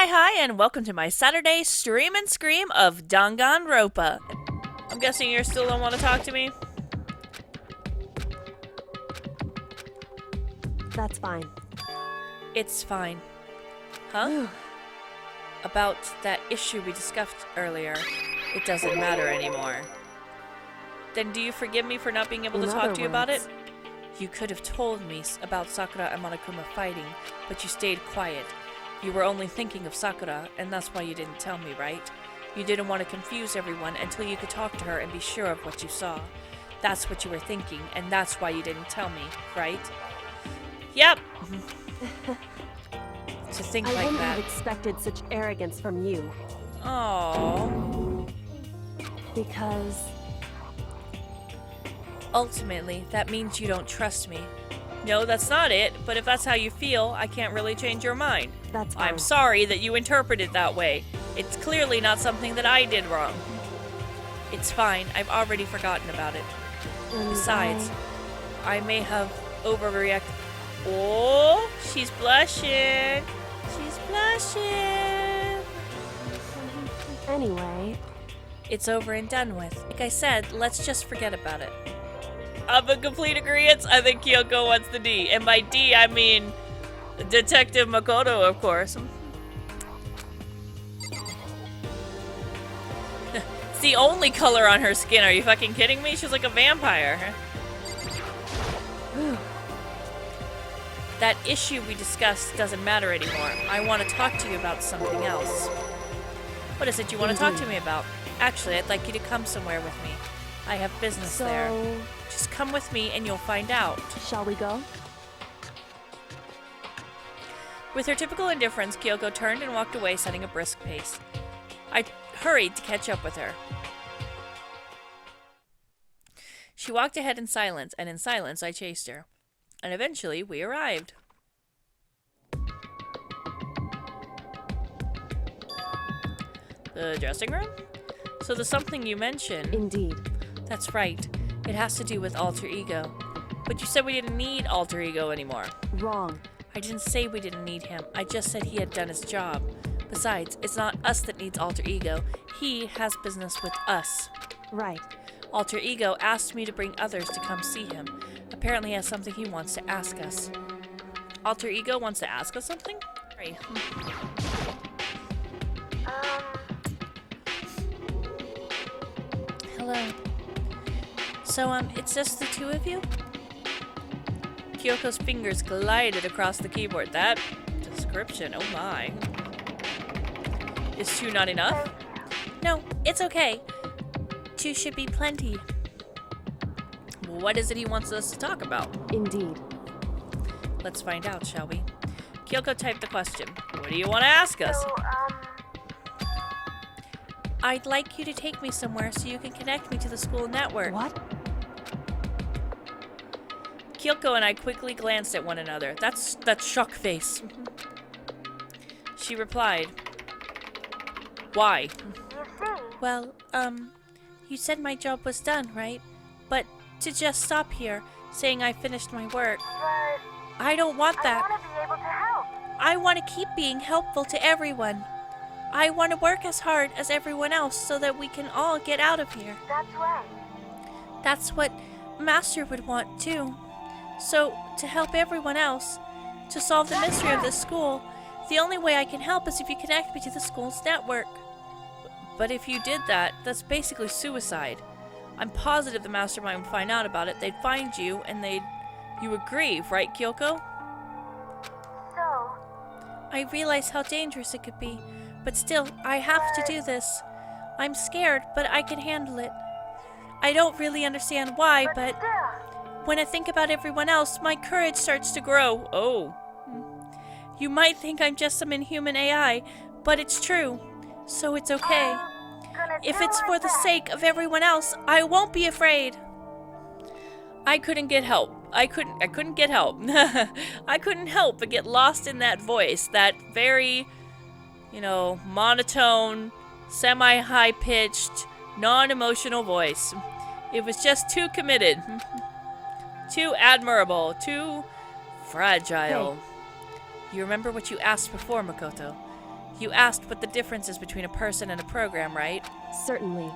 Hi, and welcome to my Saturday stream and scream of Danganronpa. I'm guessing you still don't want to talk to me? That's fine. It's fine. Huh? About that issue we discussed earlier. It doesn't matter anymore. Then do you forgive me for not being able to talk to you about it? You could have told me about Sakura and Monokuma fighting, but you stayed quiet. You were only thinking of Sakura, and that's why you didn't tell me, right? You didn't want to confuse everyone until you could talk to her and be sure of what you saw. That's what you were thinking, and that's why you didn't tell me, right? Yep! To think like that. I wouldn't have expected such arrogance from you. Aww. Because... ultimately, that means you don't trust me. No, that's not it, but if that's how you feel, I can't really change your mind. That's fine. I'm sorry that you interpret it that way. It's clearly not something that I did wrong. It's fine, I've already forgotten about it. Besides, I may have overreacted. Oh, she's blushing. She's blushing. Anyway. It's over and done with. Like I said, let's just forget about it. I'm in complete agreement. I think Kyoko wants the D. And by D, I mean Detective Makoto, of course. It's the only color on her skin. Are you fucking kidding me? She's like a vampire. That issue we discussed doesn't matter anymore. I want to talk to you about something else. What is it you want to talk to me about? Actually, I'd like you to come somewhere with me. I have business there. Just come with me and you'll find out. Shall we go? With her typical indifference, Kyoko turned and walked away, setting a brisk pace. I hurried to catch up with her. She walked ahead in silence, and in silence I chased her. And eventually, we arrived. The dressing room? So the something you mentioned... Indeed. That's right. It has to do with alter ego. But you said we didn't need alter ego anymore. Wrong. I didn't say we didn't need him. I just said he had done his job. Besides, it's not us that needs alter ego. He has business with us. Right. Alter ego asked me to bring others to come see him. Apparently he has something he wants to ask us. Alter ego wants to ask us something? Sorry. Hello. So, it's just the two of you? Kyoko's fingers glided across the keyboard. That description, oh my. Is two not enough? No, it's okay. Two should be plenty. What is it he wants us to talk about? Indeed. Let's find out, shall we? Kyoko typed the question. What do you want to ask us? I'd like you to take me somewhere so you can connect me to the school network. What? Kyoko and I quickly glanced at one another. That's shock face. She replied, why? Well, you said my job was done, right? But to just stop here, saying I finished my work. But I don't want that. I want to be able to help. I want to keep being helpful to everyone. I want to work as hard as everyone else so that we can all get out of here. That's right. That's what Master would want, too. So, to help everyone else, to solve the mystery of this school, the only way I can help is if you connect me to the school's network. But if you did that, that's basically suicide. I'm positive the mastermind would find out about it, they'd find you, and you would grieve, right, Kyoko? So? I realize how dangerous it could be, but still, I have to do this. I'm scared, but I can handle it. I don't really understand why, but when I think about everyone else, my courage starts to grow. Oh. You might think I'm just some inhuman AI, but it's true. So it's okay. If it's for the sake of everyone else, I won't be afraid. I couldn't get help. I couldn't get help. I couldn't help but get lost in that voice, that very, monotone, semi-high-pitched, non-emotional voice. It was just too committed. Too admirable. Too fragile. Hey. You remember what you asked before, Makoto? You asked what the difference is between a person and a program, right? Certainly.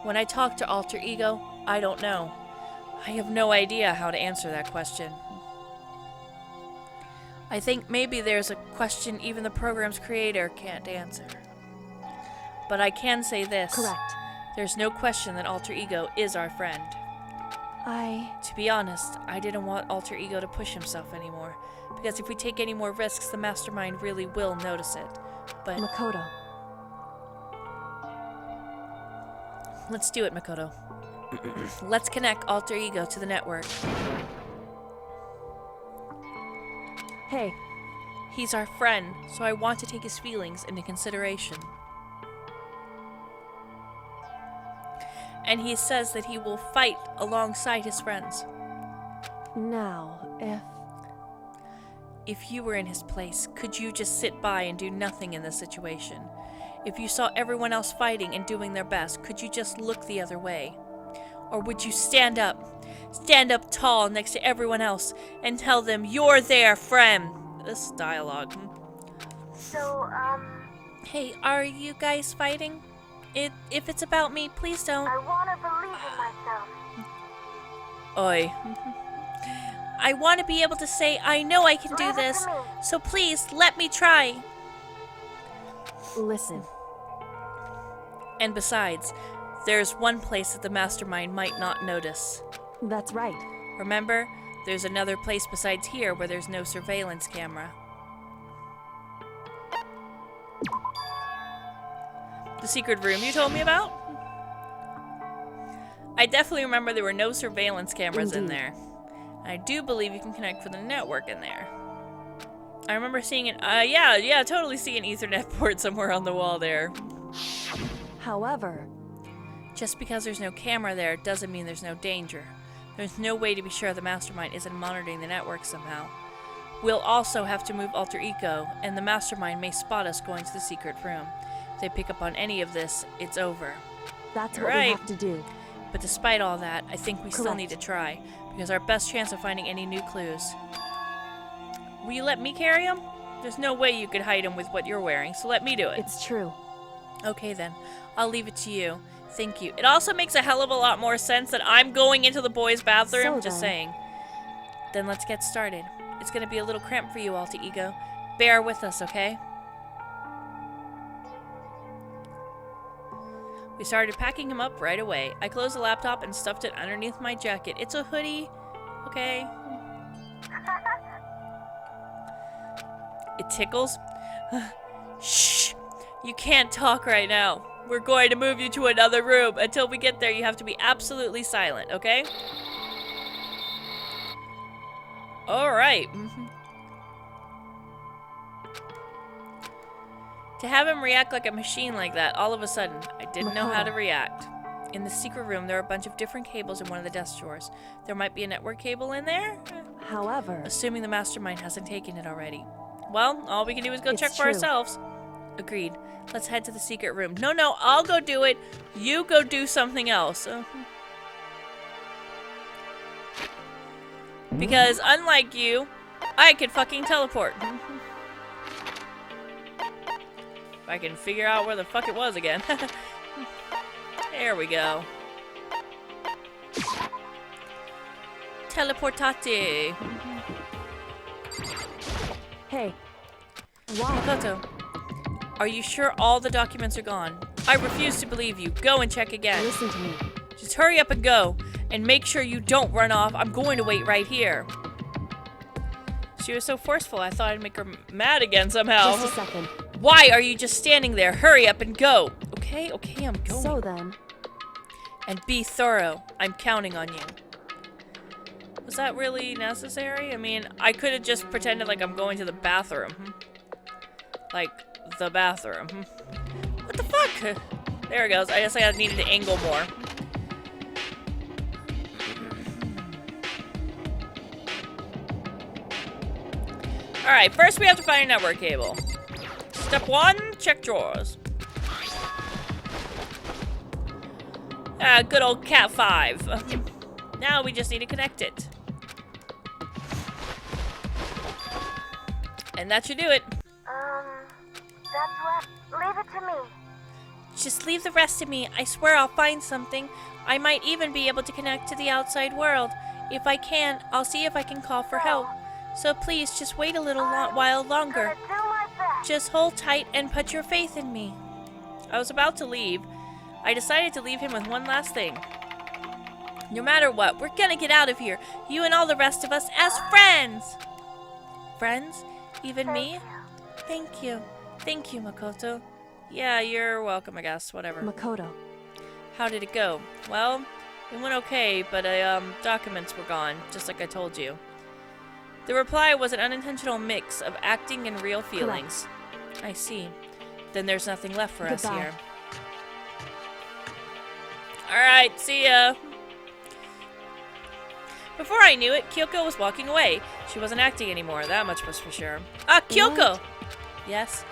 When I talk to Alter Ego, I don't know. I have no idea how to answer that question. I think maybe there's a question even the program's creator can't answer. But I can say this. Correct. There's no question that Alter Ego is our friend. To be honest, I didn't want Alter Ego to push himself anymore, because if we take any more risks, the mastermind really will notice it. But Makoto. let's do it, Makoto. Let's connect Alter Ego to the network. Hey. He's our friend, so I want to take his feelings into consideration. And he says that he will fight alongside his friends. Now, If you were in his place, could you just sit by and do nothing in this situation? If you saw everyone else fighting and doing their best, could you just look the other way? Or would you stand up tall next to everyone else and tell them, "You're their friend"? This dialogue. Hey, are you guys fighting? If it's about me, please don't. I want to believe in myself. Oi. I want to be able to say, I know I can do this, so please, let me try. listen. And besides, there's one place that the mastermind might not notice. That's right. Remember, there's another place besides here where there's no surveillance camera. The secret room you told me about? I definitely remember there were no surveillance cameras in there. I do believe you can connect with the network in there. I remember seeing an, yeah, totally see an Ethernet port somewhere on the wall there. However, just because there's no camera there doesn't mean there's no danger. There's no way to be sure the mastermind isn't monitoring the network somehow. We'll also have to move Alter Ego, and the mastermind may spot us going to the secret room. If they pick up on any of this, it's over. that's You're what right. we have to do. But despite all that, I think we still Correct. need to try, because our best chance of finding any new clues. Will you let me carry him? There's no way you could hide him with what you're wearing, so let me do it. It's true. Okay then, I'll leave it to you. Thank you. It also makes a hell of a lot more sense that I'm going into the boys' bathroom, So just then. saying. Then let's get started. It's gonna be a little cramped for you, Alter Ego. Bear with us, okay? We started packing him up right away. I closed the laptop and stuffed it underneath my jacket. It's a hoodie, okay? It tickles. Shh! You can't talk right now. We're going to move you to another room. Until we get there, you have to be absolutely silent, okay? Alright. To have him react like a machine like that, all of a sudden, I didn't know how to react. In the secret room, there are a bunch of different cables in one of the desk drawers. There might be a network cable in there? However, Assuming the mastermind hasn't taken it already. Well, all we can do is go It's check for true. ourselves. Agreed. Let's head to the secret room. No, I'll go do it. You go do something else. Because unlike you, I could fucking teleport. If I can figure out where the fuck it was again. There we go. Teleportate. hey. Why? Makoto, are you sure all the documents are gone? I refuse to believe you. Go and check again. Listen to me. Just hurry up and go. And make sure you don't run off. I'm going to wait right here. She was so forceful, I thought I'd make her mad again somehow. Just a second. Why are you just standing there? Hurry up and go. Okay, I'm going. So then, And be thorough. I'm counting on you. Was that really necessary? I mean, I could have just pretended like I'm going to the bathroom. Like, the bathroom. What the fuck? There it goes. I guess I needed to angle more. Alright, first we have to find a network cable. Step 1, check drawers. Good old Cat 5. Now we just need to connect it. And that should do it. That's what. Leave it to me. Just leave the rest to me. I swear I'll find something. I might even be able to connect to the outside world. If I can, I'll see if I can call for help. So please, just wait a little while longer. Gonna do my best. Just hold tight and put your faith in me. I was about to leave. I decided to leave him with one last thing. No matter what, we're gonna get out of here. You and all the rest of us as friends. Friends? Even me? Thank you. Thank you, Makoto. Yeah, you're welcome, I guess. Whatever. Makoto. How did it go? Well, it went okay, but documents were gone, just like I told you. The reply was an unintentional mix of acting and real feelings. I see. Then there's nothing left for us Goodbye. here. Alright, see ya. Before I knew it, Kyoko was walking away. She wasn't acting anymore, that much was for sure. Ah, Kyoko! Yes?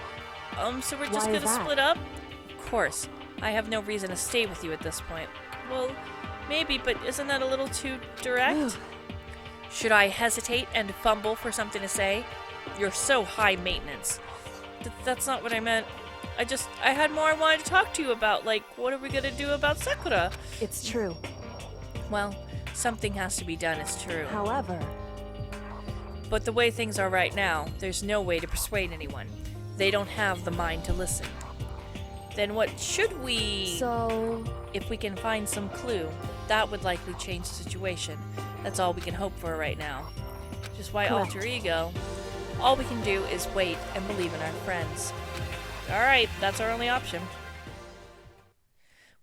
So we're just Why is gonna that? split up? Of course. I have no reason to stay with you at this point. Well, maybe, but isn't that a little too direct? Should I hesitate and fumble for something to say? You're so high maintenance. That's not what I meant. I had more I wanted to talk to you about, like, what are we gonna do about Sakura? It's true. Well, something has to be done, it's true. However, But the way things are right now, there's no way to persuade anyone. They don't have the mind to listen. Then what should we... so If we can find some clue, that would likely change the situation. That's all we can hope for right now. Just why Correct. alter ego? All we can do is wait and believe in our friends. Alright, that's our only option.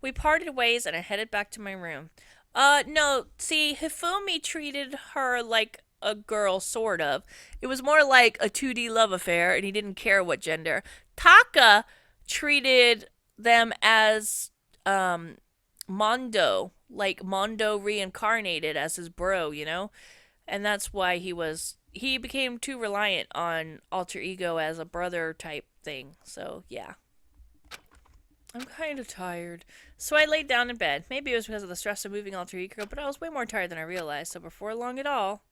We parted ways and I headed back to my room. No, see, Hifumi treated her like a girl, sort of. It was more like a 2D love affair, and he didn't care what gender. Taka treated them as, Mondo. Like, Mondo reincarnated as his bro, you know? And that's why he became too reliant on alter ego as a brother type thing. So, yeah. I'm kind of tired. So I laid down in bed. Maybe it was because of the stress of moving alter ego, but I was way more tired than I realized. So before long at all,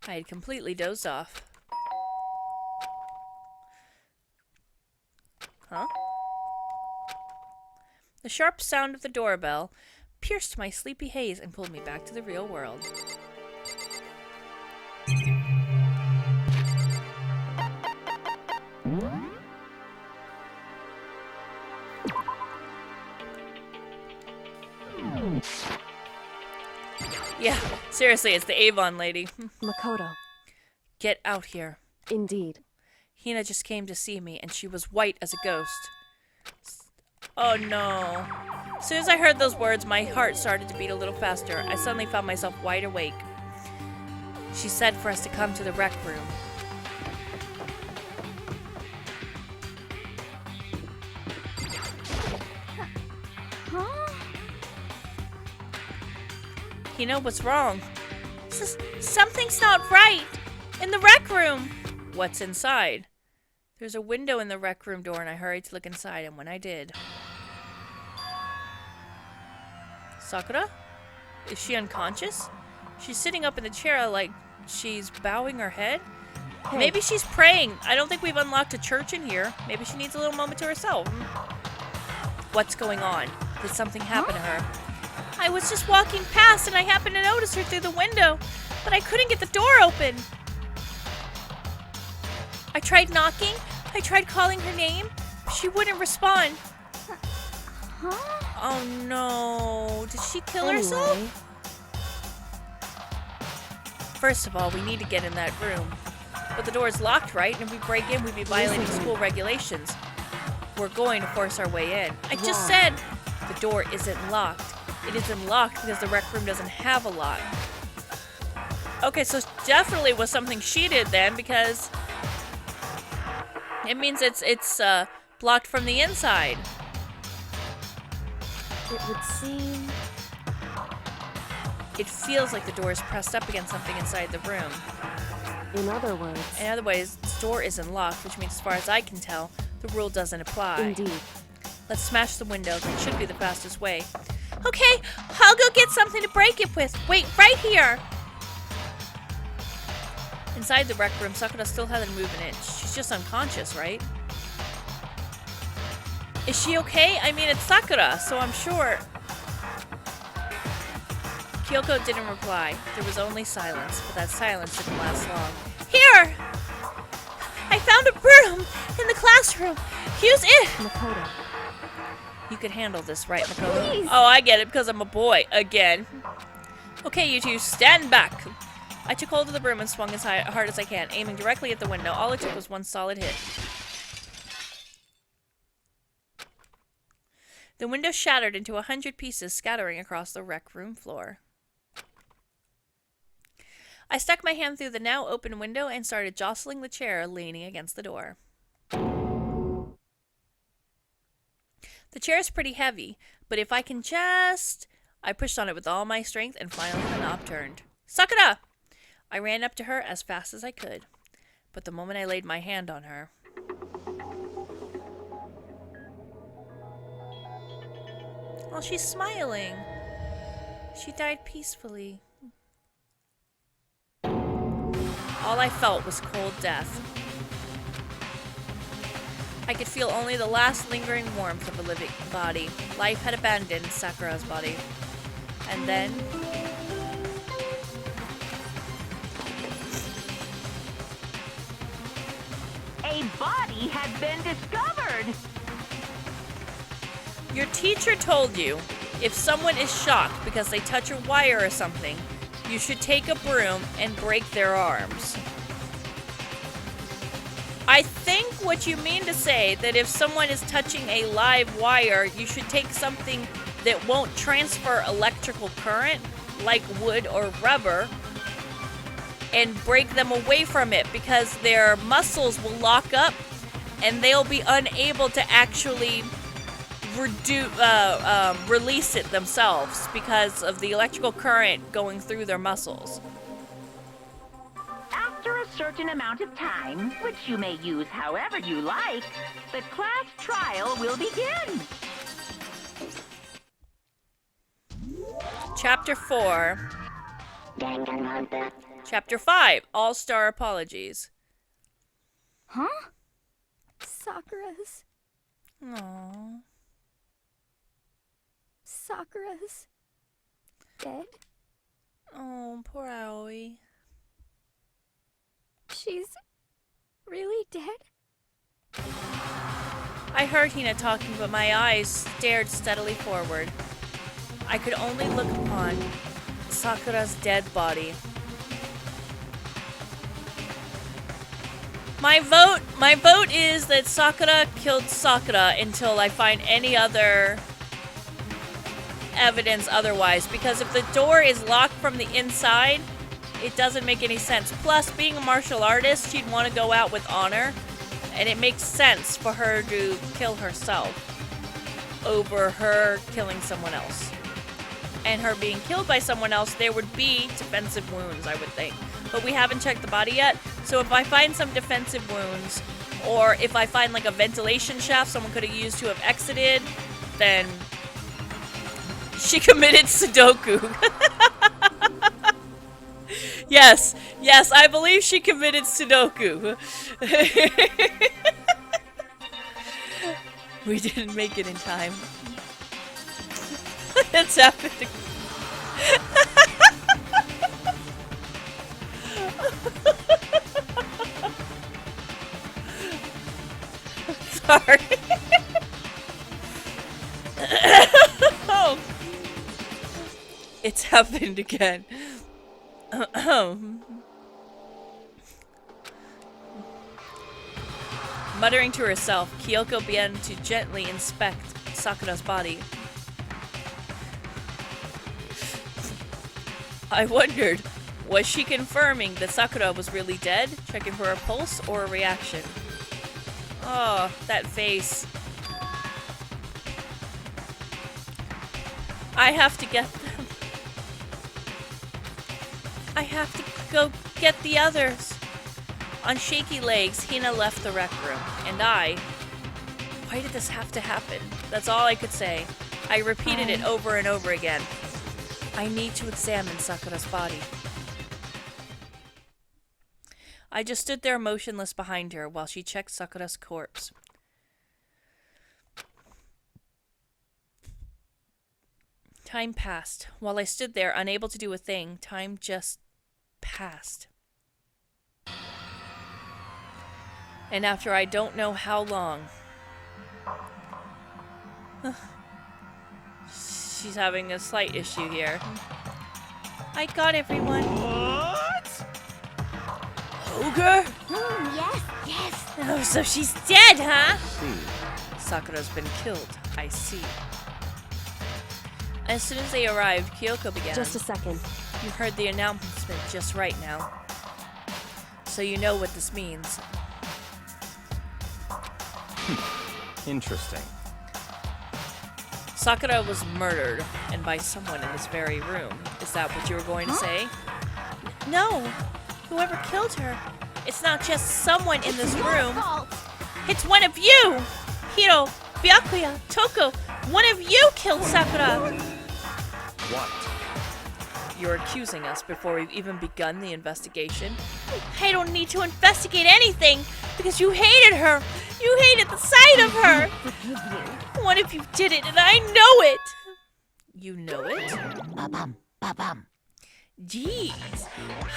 I had completely dozed off. Huh? The sharp sound of the doorbell pierced my sleepy haze and pulled me back to the real world. Yeah, seriously, it's the Avon lady. Makoto. Get out here. Indeed. Hina just came to see me, and she was white as a ghost. Oh no. As soon as I heard those words, my heart started to beat a little faster. I suddenly found myself wide awake. She said for us to come to the rec room. Hina, what's wrong? Something's not right. In the rec room. What's inside? There's a window in the rec room door, and I hurried to look inside, and when I did... Sakura? Is she unconscious? She's sitting up in the chair like she's bowing her head. Hey. Maybe she's praying. I don't think we've unlocked a church in here. Maybe she needs a little moment to herself. What's going on? Did something happen to her? I was just walking past and I happened to notice her through the window, but I couldn't get the door open. I tried knocking. I tried calling her name. She wouldn't respond. Oh no. Did she kill herself? Anyway, First of all, we need to get in that room. But the door is locked, right? And if we break in, we'd be violating school regulations. We're going to force our way in. I just said the door isn't locked. It isn't locked because the rec room doesn't have a lock. Okay, so definitely was something she did then, because it means it's blocked from the inside. it would seem It feels like the door is pressed up against something inside the room. in other words. In other words, the door isn't locked, which means as far as I can tell, the rule doesn't apply. Indeed. Let's smash the window. That should be the fastest way. Okay, I'll go get something to break it with. Wait, right here. Inside the rec room, Sakura still hasn't moved an inch. She's just unconscious, right? Is she okay? I mean, it's Sakura, so I'm sure. Kyoko didn't reply. There was only silence, but that silence didn't last long. Here! I found a broom in the classroom. Use it! Makoto. You could handle this, right, Makoto? Please. Oh, I get it, because I'm a boy. Again. Okay, you two, stand back. I took hold of the broom and swung as hard as I can, aiming directly at the window. All it took was one solid hit. The window shattered into 100 pieces, scattering across the rec room floor. I stuck my hand through the now open window and started jostling the chair leaning against the door. The chair is pretty heavy, but if I can just... I pushed on it with all my strength and finally the knob turned. Sakura! I ran up to her as fast as I could, but the moment I laid my hand on her... Well, she's smiling. She died peacefully. All I felt was cold death. I could feel only the last lingering warmth of a living body. Life had abandoned Sakura's body. And then... A body had been discovered! Your teacher told you, if someone is shocked because they touch a wire or something, you should take a broom and break their arms. I think what you mean to say that if someone is touching a live wire, you should take something that won't transfer electrical current, like wood or rubber, and break them away from it because their muscles will lock up and they'll be unable to actually release it themselves because of the electrical current going through their muscles. After a certain amount of time, which you may use however you like, the class trial will begin. Chapter 4. Danganronpa. Chapter 5. All-Star Apologies. Huh? Sakura's. Aww. Sakura's dead? Oh, poor Aoi. She's really dead? I heard Hina talking, but my eyes stared steadily forward. I could only look upon Sakura's dead body. My vote is that Sakura killed Sakura until I find any other evidence otherwise, because if the door is locked from the inside, it doesn't make any sense. Plus, being a martial artist, she'd want to go out with honor, and it makes sense for her to kill herself over her killing someone else. And her being killed by someone else, there would be defensive wounds, I would think. But we haven't checked the body yet, so if I find some defensive wounds, or if I find like a ventilation shaft someone could have used to have exited, then she committed Sudoku. Yes, I believe she committed Sudoku. We didn't make it in time. It's happening. Sorry. Oh. It's happened again. Muttering to herself, Kyoko began to gently inspect Sakura's body. I wondered, was she confirming that Sakura was really dead, checking for a pulse or a reaction? Oh, that face. I have to get them. I have to go get the others. On shaky legs, Hina left the rec room, and why did this have to happen? That's all I could say. I repeated it over and over again. I need to examine Sakura's body. I just stood there motionless behind her while she checked Sakura's corpse. Time passed. While I stood there, unable to do a thing, time just passed. And after I don't know how long... She's having a slight issue here. I got everyone. What? Ogre? Yes, yes. Oh, so she's dead, huh? Sakura's been killed. I see. As soon as they arrived, Kyoko began. Just a second. You heard the announcement just right now. So you know what this means. Interesting. Sakura was murdered, and by someone in this very room. Is that what you were going to say? No! Whoever killed her. It's not just someone in this room. It's one of you! Hiro, Byakuya, Toko, one of you killed Sakura! What? You're accusing us before we've even begun the investigation? I don't need to investigate anything because you hated her. You hated the sight of her. One of you did it and I know it. You know it? Ba-bum, ba-bum. Jeez,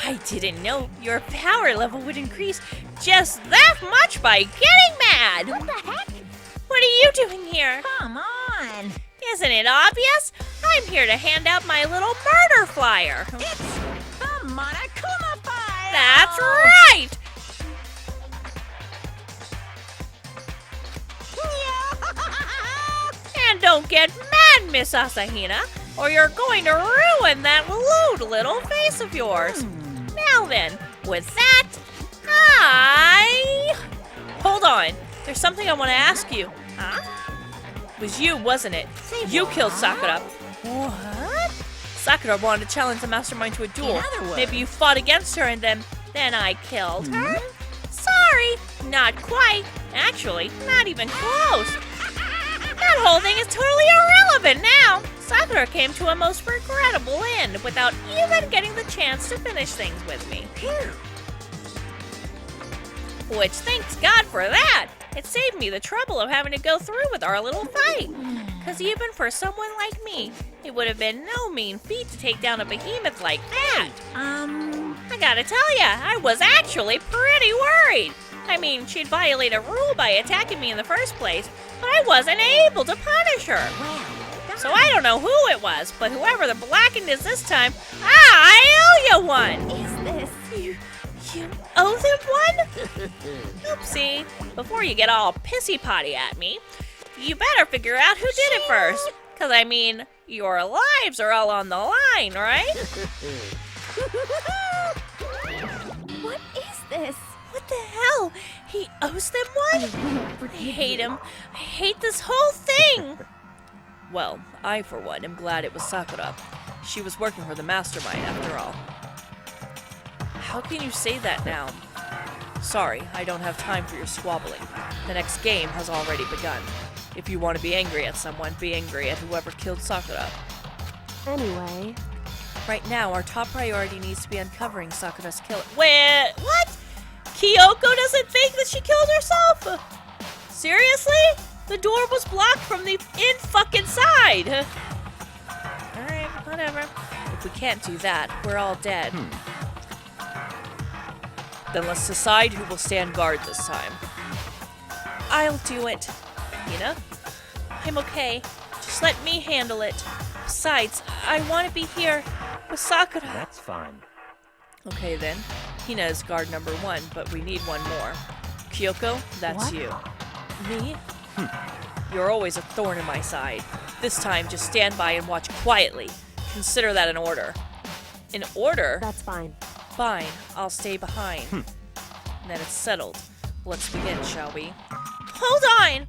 I didn't know your power level would increase just that much by getting mad. What the heck? What are you doing here? Come on. Isn't it obvious? I'm here to hand out my little murder flyer. It's the Monokuma file. That's right! And don't get mad, Miss Asahina, or you're going to ruin that lewd little face of yours. Now then, with that, Hold on. There's something I want to ask you. Huh? It was you, wasn't it? You killed Sakura. What? Sakura wanted to challenge the mastermind to a duel. In other words- Maybe you fought against her and then I killed her? Sorry, not quite. Actually, not even close. That whole thing is totally irrelevant now. Sakura came to a most regrettable end without even getting the chance to finish things with me. Which, thanks God for that. It saved me the trouble of having to go through with our little fight. Because even for someone like me, it would have been no mean feat to take down a behemoth like that. I gotta tell ya, I was actually pretty worried. I mean, she'd violate a rule by attacking me in the first place, but I wasn't able to punish her. So I don't know who it was, but whoever the blackened is this time, I owe you one. Is this? You owe them one? Oopsie. Before you get all pissy-potty at me, you better figure out who did it first. Because, I mean, your lives are all on the line, right? What is this? What the hell? He owes them one? I hate him. I hate this whole thing. Well, I, for one, am glad it was Sakura. She was working for the mastermind, after all. How can you say that now? Sorry, I don't have time for your squabbling. The next game has already begun. If you want to be angry at someone, be angry at whoever killed Sakura. Anyway, Right now, our top priority needs to be uncovering Sakura's killer. Wait, what? Kyoko doesn't think that she killed herself? Seriously? The door was blocked from the fucking side. Alright, whatever. If we can't do that, we're all dead. Then let's decide who will stand guard this time. I'll do it. Hina? I'm okay. Just let me handle it. Besides, I want to be here with Sakura. That's fine. Okay then. Hina is guard number 1, but we need one more. Kyoko, that's What? you. Me? You're always a thorn in my side. This time, just stand by and watch quietly. Consider that an order. An order? that's fine. Fine, I'll stay behind. Then it's settled. Let's begin, shall we? Hold on!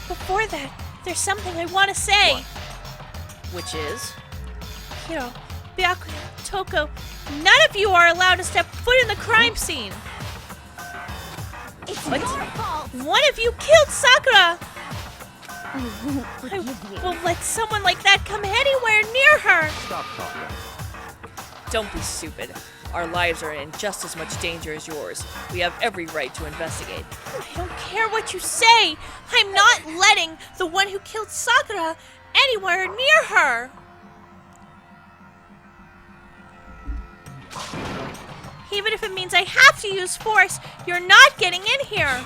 Before that, there's something I want to say. Which is? Hiro, Byakuya, Toko, none of you are allowed to step foot in the crime scene. It's What? your fault. One of you killed Sakura! I won't I forgive you. won't let someone like that come anywhere near her! Stop talking. Don't be stupid. Our lives are in just as much danger as yours. We have every right to investigate. I don't care what you say! I'm not letting the one who killed Sakura anywhere near her! Even if it means I have to use force, you're not getting in here!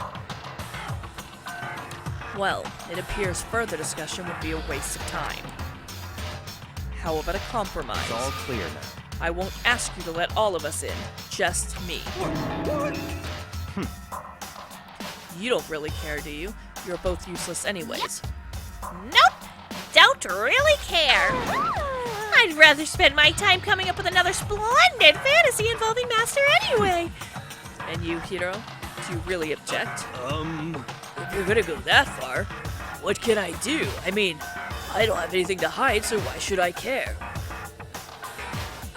Well, it appears further discussion would be a waste of time. How about a compromise? It's all clear now. I won't ask you to let all of us in, just me. You don't really care, do you? You're both useless anyways. Nope! Don't really care! I'd rather spend my time coming up with another splendid fantasy involving Master anyway! And you, Hiro? Do you really object? If you're gonna go that far, what can I do? I mean, I don't have anything to hide, so why should I care?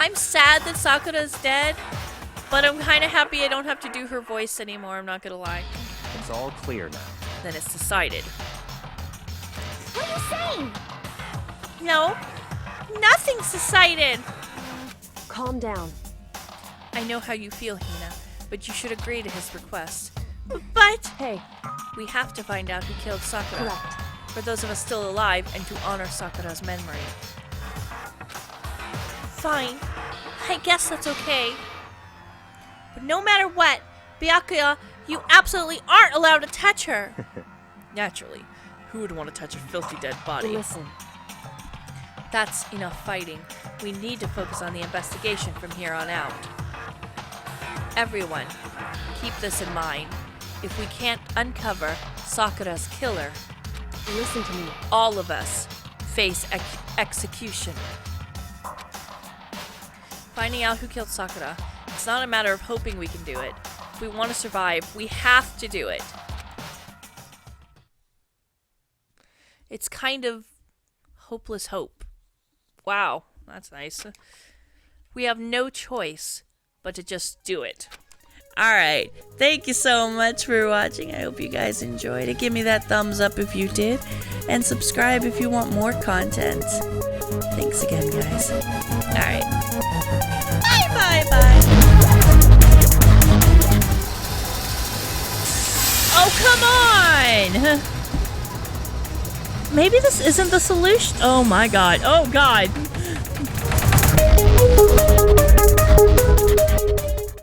I'm sad that Sakura's dead, but I'm kind of happy I don't have to do her voice anymore, I'm not gonna lie. It's all clear now. Then it's decided. What are you saying? No, nothing's decided! Calm down. I know how you feel, Hina, but you should agree to his request. But Hey, We have to find out who killed Sakura. correct. For those of us still alive, and to honor Sakura's memory. fine, I guess that's okay. But no matter what, Byakuya, you absolutely aren't allowed to touch her! Naturally, who would want to touch a filthy dead body? Listen, That's enough fighting. We need to focus on the investigation from here on out. Everyone, keep this in mind. If we can't uncover Sakura's killer, listen to me. all of us face execution. Finding out who killed Sakura, it's not a matter of hoping we can do it. If we want to survive, we have to do it. It's kind of hopeless hope. Wow, that's nice. We have no choice but to just do it. Alright, thank you so much for watching. I hope you guys enjoyed it. Give me that thumbs up if you did, and subscribe if you want more content. Thanks again, guys. Alright. Bye, bye, bye. Oh, come on! Maybe this isn't the solution. Oh my god. Oh god.